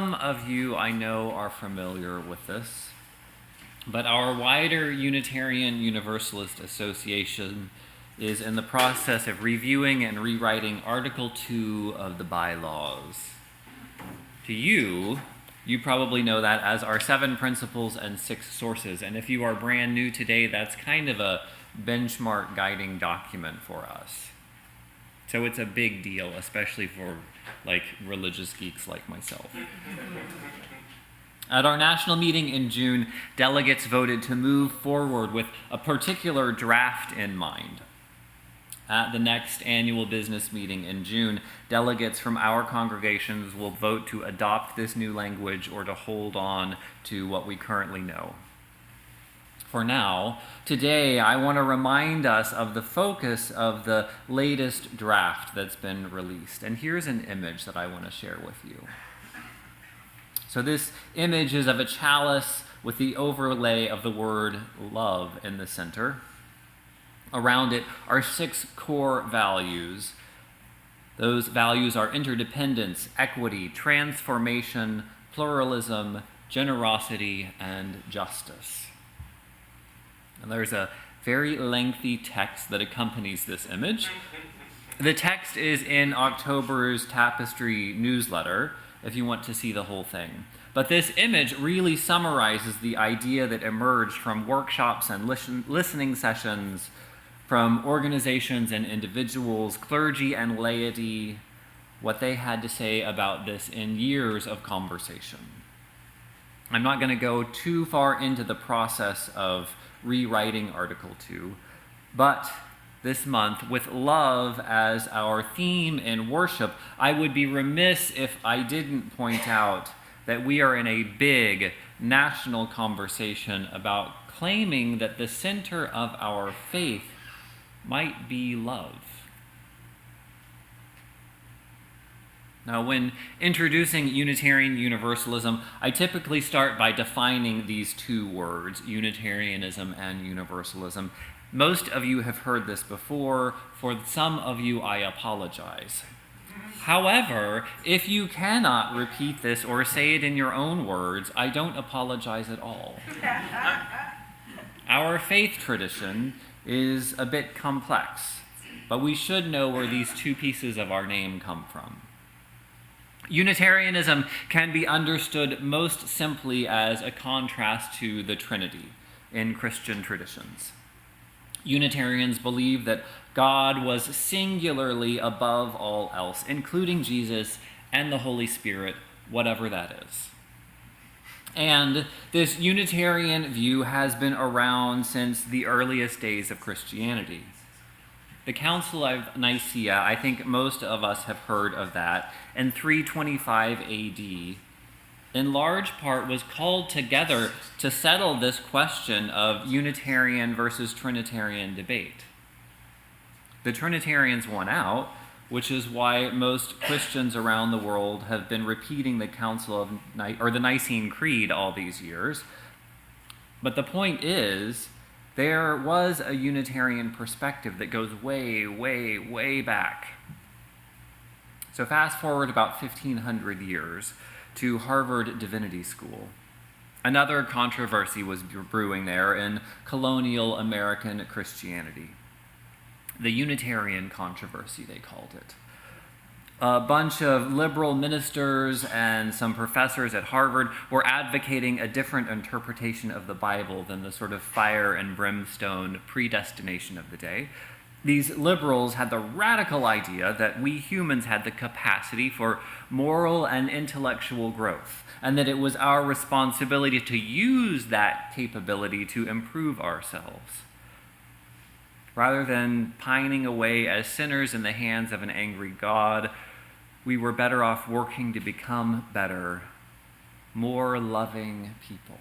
Some of you I know are familiar with this, but our wider Unitarian Universalist Association is in the process of reviewing and rewriting Article 2 of the bylaws. To you probably know that as our 7 principles and 6 sources, and if you are brand new today, that's kind of a benchmark guiding document for us. So it's a big deal, especially for religious geeks like myself. At our national meeting in June, delegates voted to move forward with a particular draft in mind. At the next annual business meeting in June, delegates from our congregations will vote to adopt this new language or to hold on to what we currently know. For now, today I want to remind us of the focus of the latest draft that's been released. And here's an image that I want to share with you. So this image is of a chalice with the overlay of the word love in the center. Around it are 6 core values. Those values are interdependence, equity, transformation, pluralism, generosity, and justice. And there's a very lengthy text that accompanies this image. The text is in October's Tapestry newsletter, if you want to see the whole thing. But this image really summarizes the idea that emerged from workshops and listening sessions, from organizations and individuals, clergy and laity, what they had to say about this in years of conversation. I'm not going to go too far into the process of rewriting Article 2, but this month, with love as our theme in worship, I would be remiss if I didn't point out that we are in a big national conversation about claiming that the center of our faith might be love. Now, when introducing Unitarian Universalism, I typically start by defining these 2 words, Unitarianism and Universalism. Most of you have heard this before. For some of you, I apologize. However, if you cannot repeat this or say it in your own words, I don't apologize at all. Our faith tradition is a bit complex, but we should know where these 2 pieces of our name come from. Unitarianism can be understood most simply as a contrast to the Trinity in Christian traditions. Unitarians believe that God was singularly above all else, including Jesus and the Holy Spirit, whatever that is. And this Unitarian view has been around since the earliest days of Christianity. The Council of Nicaea, I think most of us have heard of that, in 325 AD, in large part was called together to settle this question of Unitarian versus Trinitarian debate. The Trinitarians won out, which is why most Christians around the world have been repeating the the Nicene Creed all these years. But the point is, there was a Unitarian perspective that goes way, way, way back. So fast forward about 1,500 years to Harvard Divinity School. Another controversy was brewing there in colonial American Christianity. The Unitarian controversy, they called it. A bunch of liberal ministers and some professors at Harvard were advocating a different interpretation of the Bible than the sort of fire and brimstone predestination of the day. These liberals had the radical idea that we humans had the capacity for moral and intellectual growth, and that it was our responsibility to use that capability to improve ourselves. Rather than pining away as sinners in the hands of an angry God, we were better off working to become better, more loving people.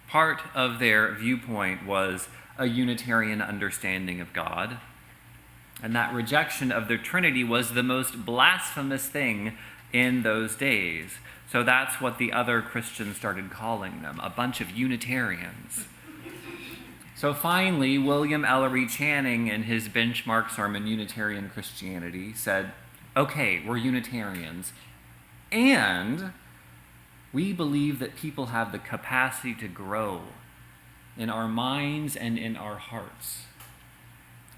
Part of their viewpoint was a Unitarian understanding of God, and that rejection of the Trinity was the most blasphemous thing in those days. So that's what the other Christians started calling them, a bunch of Unitarians. So finally, William Ellery Channing, in his benchmark sermon, Unitarian Christianity, said, okay, we're Unitarians. And we believe that people have the capacity to grow in our minds and in our hearts.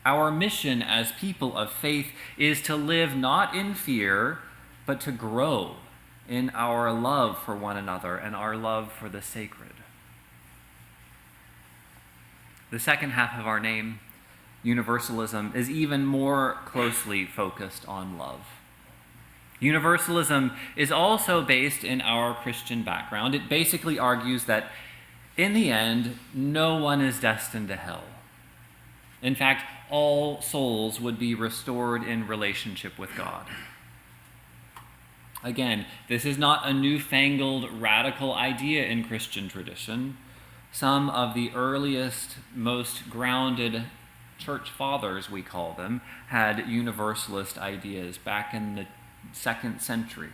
Our mission as people of faith is to live not in fear, but to grow in our love for one another and our love for the sacred. The second half of our name, Universalism, is even more closely focused on love. Universalism is also based in our Christian background. It basically argues that in the end, no one is destined to hell. In fact, all souls would be restored in relationship with God. Again, this is not a newfangled, radical idea in Christian tradition. Some of the earliest, most grounded church fathers, we call them, had universalist ideas back in the 2nd century.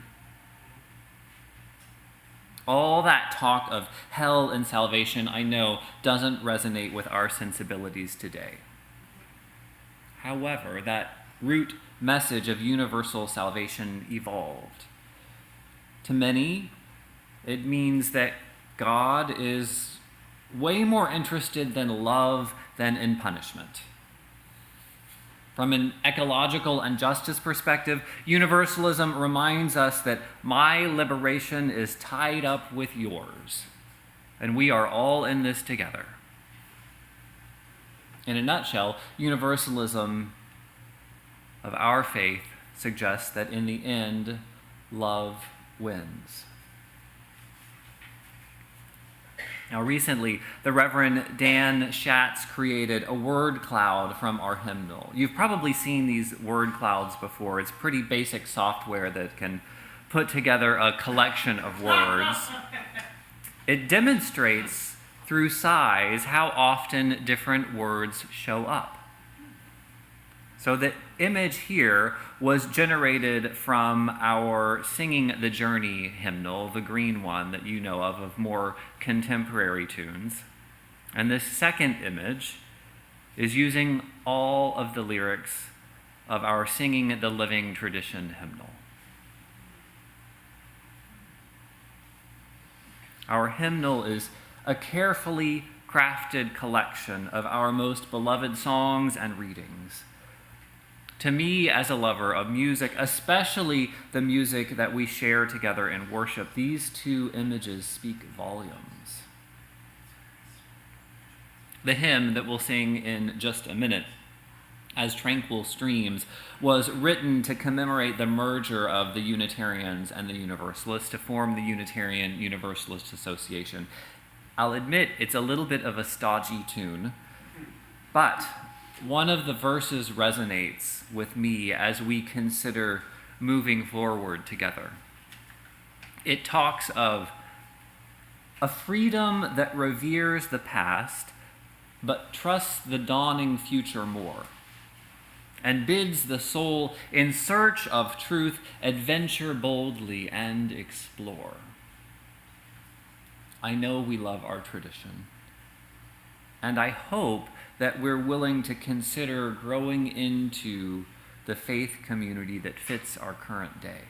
All that talk of hell and salvation, I know, doesn't resonate with our sensibilities today. However, that root message of universal salvation evolved. To many, it means that God is way more interested in love than in punishment. From an ecological and justice perspective, universalism reminds us that my liberation is tied up with yours, and we are all in this together. In a nutshell, universalism of our faith suggests that in the end, love wins. Now, recently, the Reverend Dan Schatz created a word cloud from our hymnal. You've probably seen these word clouds before. It's pretty basic software that can put together a collection of words. It demonstrates through size how often different words show up. So the image here was generated from our Singing the Journey hymnal, the green one that you know of more contemporary tunes. And this second image is using all of the lyrics of our Singing the Living Tradition hymnal. Our hymnal is a carefully crafted collection of our most beloved songs and readings. To me, as a lover of music, especially the music that we share together in worship, these two images speak volumes. The hymn that we'll sing in just a minute, As Tranquil Streams, was written to commemorate the merger of the Unitarians and the Universalists to form the Unitarian Universalist Association. I'll admit it's a little bit of a stodgy tune, but one of the verses resonates with me as we consider moving forward together. It talks of a freedom that reveres the past, but trusts the dawning future more, and bids the soul in search of truth adventure boldly and explore. I know we love our tradition, and I hope that we're willing to consider growing into the faith community that fits our current day.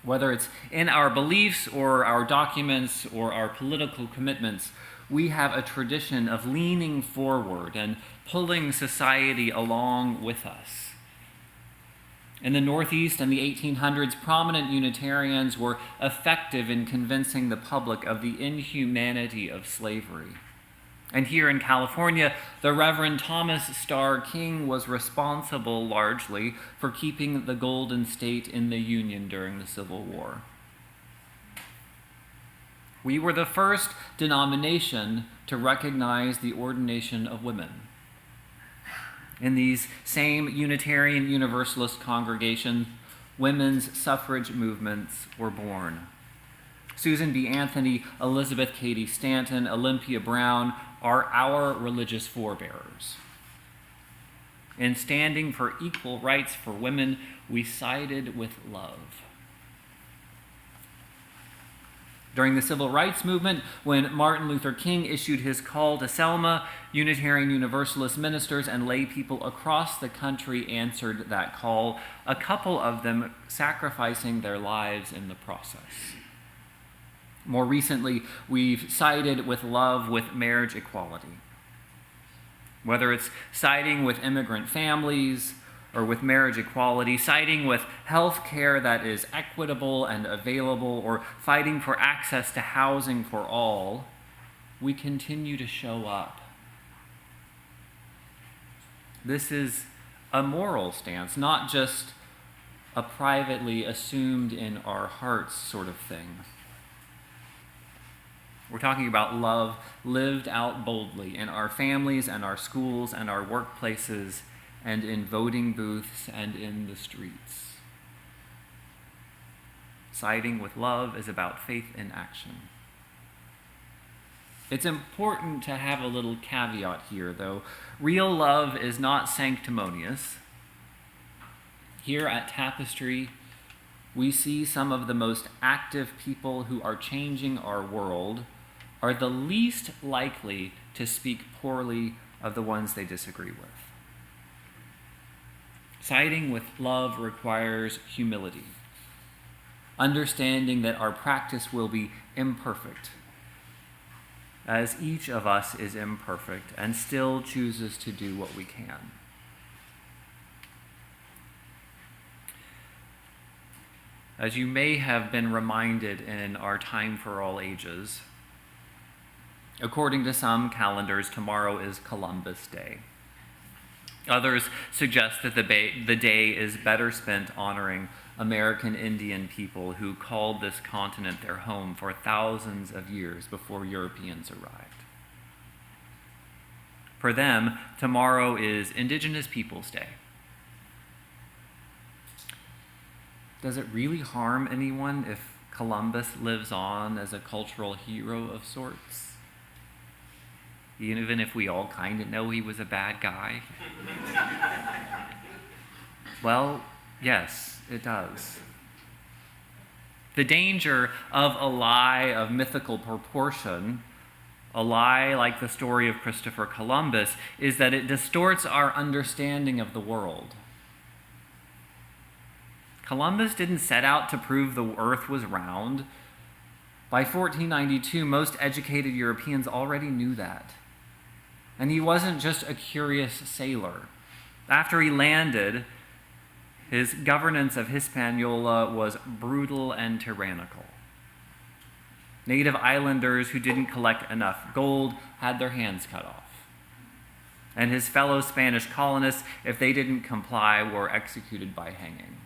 Whether it's in our beliefs or our documents or our political commitments, we have a tradition of leaning forward and pulling society along with us. In the Northeast in the 1800s, prominent Unitarians were effective in convincing the public of the inhumanity of slavery. And here in California, the Reverend Thomas Starr King was responsible largely for keeping the Golden State in the Union during the Civil War. We were the first denomination to recognize the ordination of women. In these same Unitarian Universalist congregations, women's suffrage movements were born. Susan B. Anthony, Elizabeth Cady Stanton, Olympia Brown are our religious forebearers. In standing for equal rights for women, we sided with love. During the Civil Rights Movement, when Martin Luther King issued his call to Selma, Unitarian Universalist ministers and lay people across the country answered that call, a couple of them sacrificing their lives in the process. More recently, we've sided with love with marriage equality. Whether it's siding with immigrant families or with marriage equality, siding with health care that is equitable and available, or fighting for access to housing for all, we continue to show up. This is a moral stance, not just a privately assumed in our hearts sort of thing. We're talking about love lived out boldly in our families and our schools and our workplaces and in voting booths and in the streets. Siding with love is about faith in action. It's important to have a little caveat here, though. Real love is not sanctimonious. Here at Tapestry, we see some of the most active people who are changing our world are the least likely to speak poorly of the ones they disagree with. Siding with love requires humility, understanding that our practice will be imperfect, as each of us is imperfect and still chooses to do what we can. As you may have been reminded in our Time for All Ages, according to some calendars, tomorrow is Columbus Day. Others suggest that the day is better spent honoring American Indian people who called this continent their home for thousands of years before Europeans arrived. For them, tomorrow is Indigenous People's Day. Does it really harm anyone if Columbus lives on as a cultural hero of sorts? Even if we all kind of know he was a bad guy? Well, yes, it does. The danger of a lie of mythical proportion, a lie like the story of Christopher Columbus, is that it distorts our understanding of the world. Columbus didn't set out to prove the earth was round. By 1492, most educated Europeans already knew that. And he wasn't just a curious sailor. After he landed, his governance of Hispaniola was brutal and tyrannical. Native islanders who didn't collect enough gold had their hands cut off. And his fellow Spanish colonists, if they didn't comply, were executed by hanging.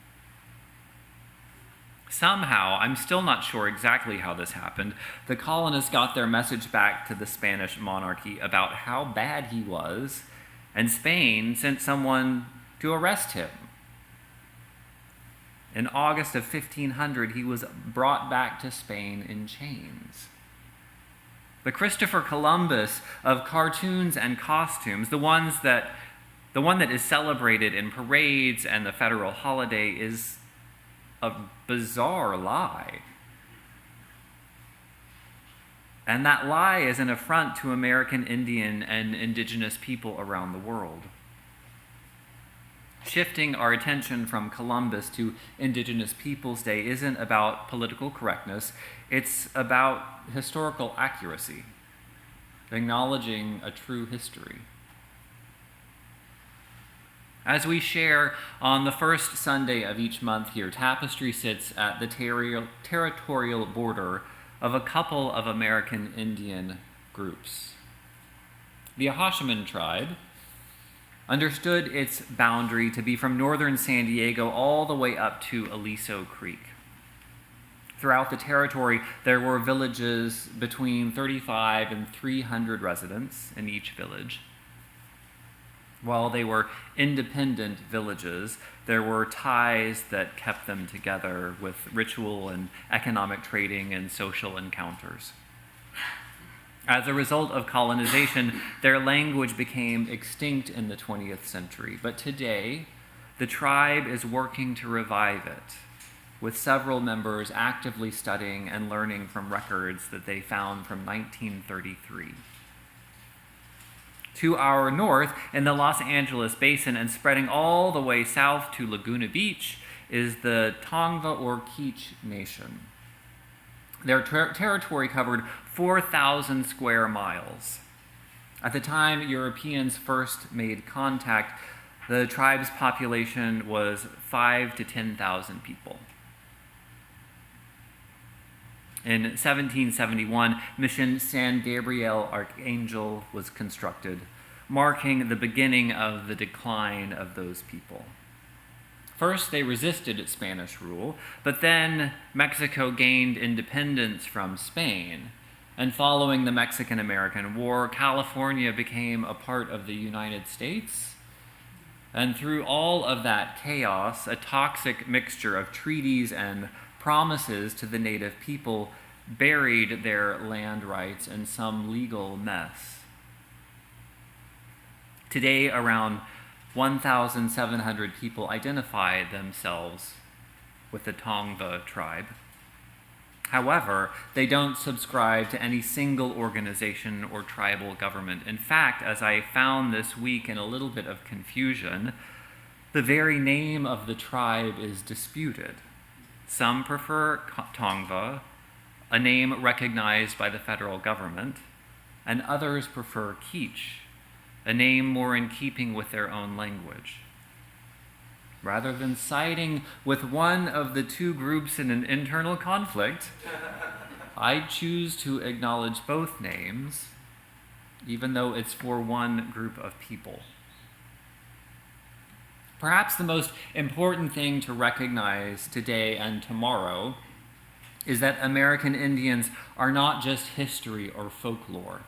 Somehow, I'm still not sure exactly how this happened, the colonists got their message back to the Spanish monarchy about how bad he was, and Spain sent someone to arrest him. In August of 1500, he was brought back to Spain in chains. The Christopher Columbus of cartoons and costumes, the one that is celebrated in parades and the federal holiday, is a bizarre lie. And that lie is an affront to American Indian and Indigenous people around the world. Shifting our attention from Columbus to Indigenous Peoples Day isn't about political correctness, it's about historical accuracy, acknowledging a true history. As we share on the first Sunday of each month here, Tapestry sits at the territorial border of a couple of American Indian groups. The Ahashiman tribe understood its boundary to be from northern San Diego all the way up to Aliso Creek. Throughout the territory, there were villages between 35 and 300 residents in each village. While they were independent villages, there were ties that kept them together with ritual and economic trading and social encounters. As a result of colonization, their language became extinct in the 20th century, but today, the tribe is working to revive it with several members actively studying and learning from records that they found from 1933. To our north, in the Los Angeles Basin and spreading all the way south to Laguna Beach, is the Tongva or Kizh Nation. Their territory covered 4,000 square miles. At the time Europeans first made contact, the tribe's population was 5,000 to 10,000 people. In 1771, Mission San Gabriel Archangel was constructed, marking the beginning of the decline of those people. First, they resisted Spanish rule, but then Mexico gained independence from Spain, and following the Mexican-American War, California became a part of the United States. And through all of that chaos, a toxic mixture of treaties and promises to the native people buried their land rights in some legal mess. Today, around 1,700 people identify themselves with the Tongva tribe. However, they don't subscribe to any single organization or tribal government. In fact, as I found this week in a little bit of confusion, the very name of the tribe is disputed. Some prefer Tongva, a name recognized by the federal government, and others prefer Kizh, a name more in keeping with their own language. Rather than siding with one of the two groups in an internal conflict, I choose to acknowledge both names, even though it's for one group of people. Perhaps the most important thing to recognize today and tomorrow is that American Indians are not just history or folklore.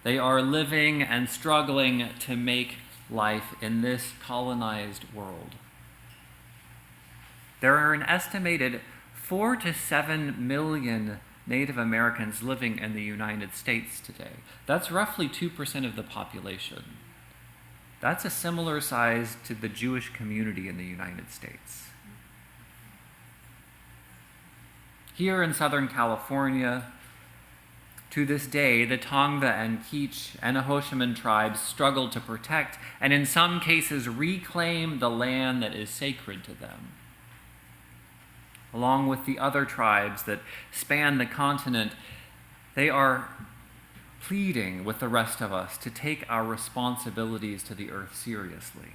They are living and struggling to make life in this colonized world. There are an estimated 4 to 7 million Native Americans living in the United States today. That's roughly 2% of the population. That's a similar size to the Jewish community in the United States. Here in Southern California, to this day, the Tongva and Kizh and Ahoshimon tribes struggle to protect and in some cases reclaim the land that is sacred to them. Along with the other tribes that span the continent, they are pleading with the rest of us to take our responsibilities to the earth seriously.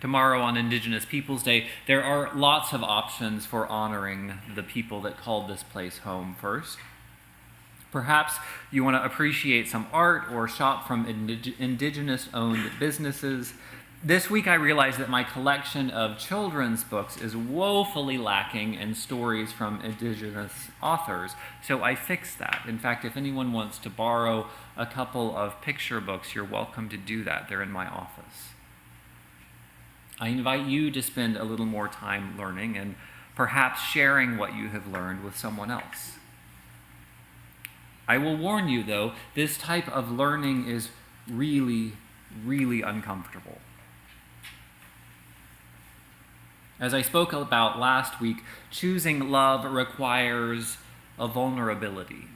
Tomorrow on Indigenous Peoples Day, there are lots of options for honoring the people that called this place home first. Perhaps you want to appreciate some art or shop from indigenous-owned businesses. This week I realized that my collection of children's books is woefully lacking in stories from indigenous authors, so I fixed that. In fact, if anyone wants to borrow a couple of picture books, you're welcome to do that. They're in my office. I invite you to spend a little more time learning and perhaps sharing what you have learned with someone else. I will warn you, though, this type of learning is really, really uncomfortable. As I spoke about last week, choosing love requires a vulnerability.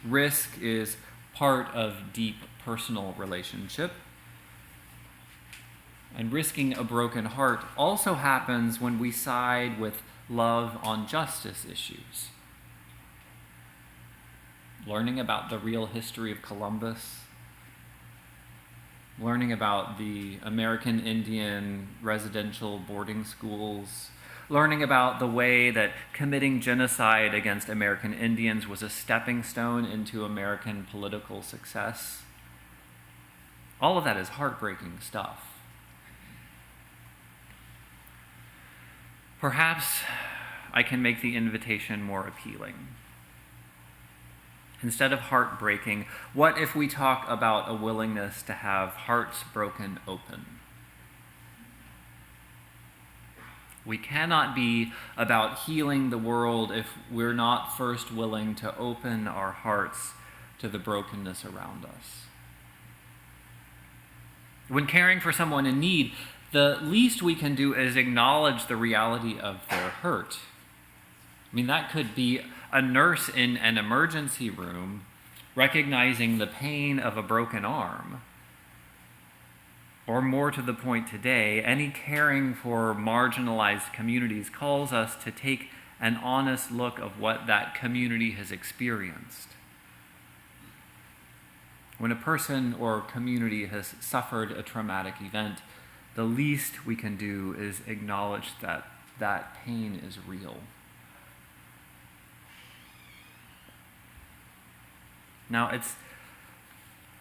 Risk is part of deep personal relationship. And risking a broken heart also happens when we side with love on justice issues. Learning about the real history of Columbus, learning about the American Indian residential boarding schools, learning about the way that committing genocide against American Indians was a stepping stone into American political success. All of that is heartbreaking stuff. Perhaps I can make the invitation more appealing. Instead of heartbreaking, what if we talk about a willingness to have hearts broken open? We cannot be about healing the world if we're not first willing to open our hearts to the brokenness around us. When caring for someone in need, the least we can do is acknowledge the reality of their hurt. I mean, that could be a nurse in an emergency room recognizing the pain of a broken arm. Or more to the point today, any caring for marginalized communities calls us to take an honest look of what that community has experienced. When a person or community has suffered a traumatic event, the least we can do is acknowledge that that pain is real. Now, it's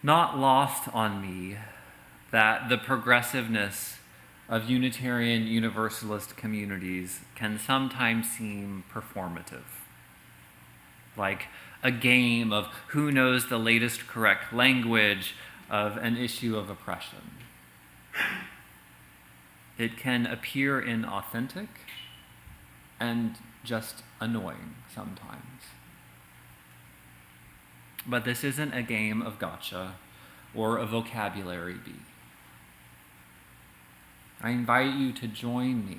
not lost on me that the progressiveness of Unitarian Universalist communities can sometimes seem performative, like a game of who knows the latest correct language of an issue of oppression. It can appear inauthentic and just annoying sometimes. But this isn't a game of gotcha or a vocabulary bee. I invite you to join me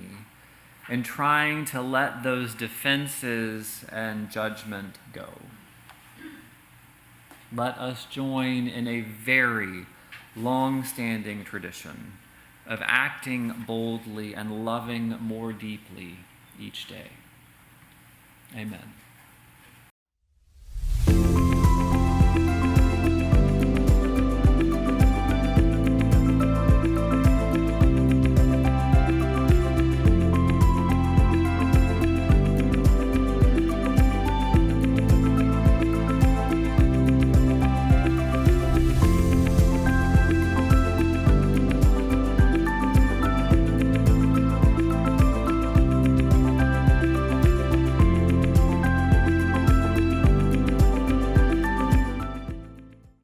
in trying to let those defenses and judgment go. Let us join in a very long-standing tradition of acting boldly and loving more deeply each day. Amen.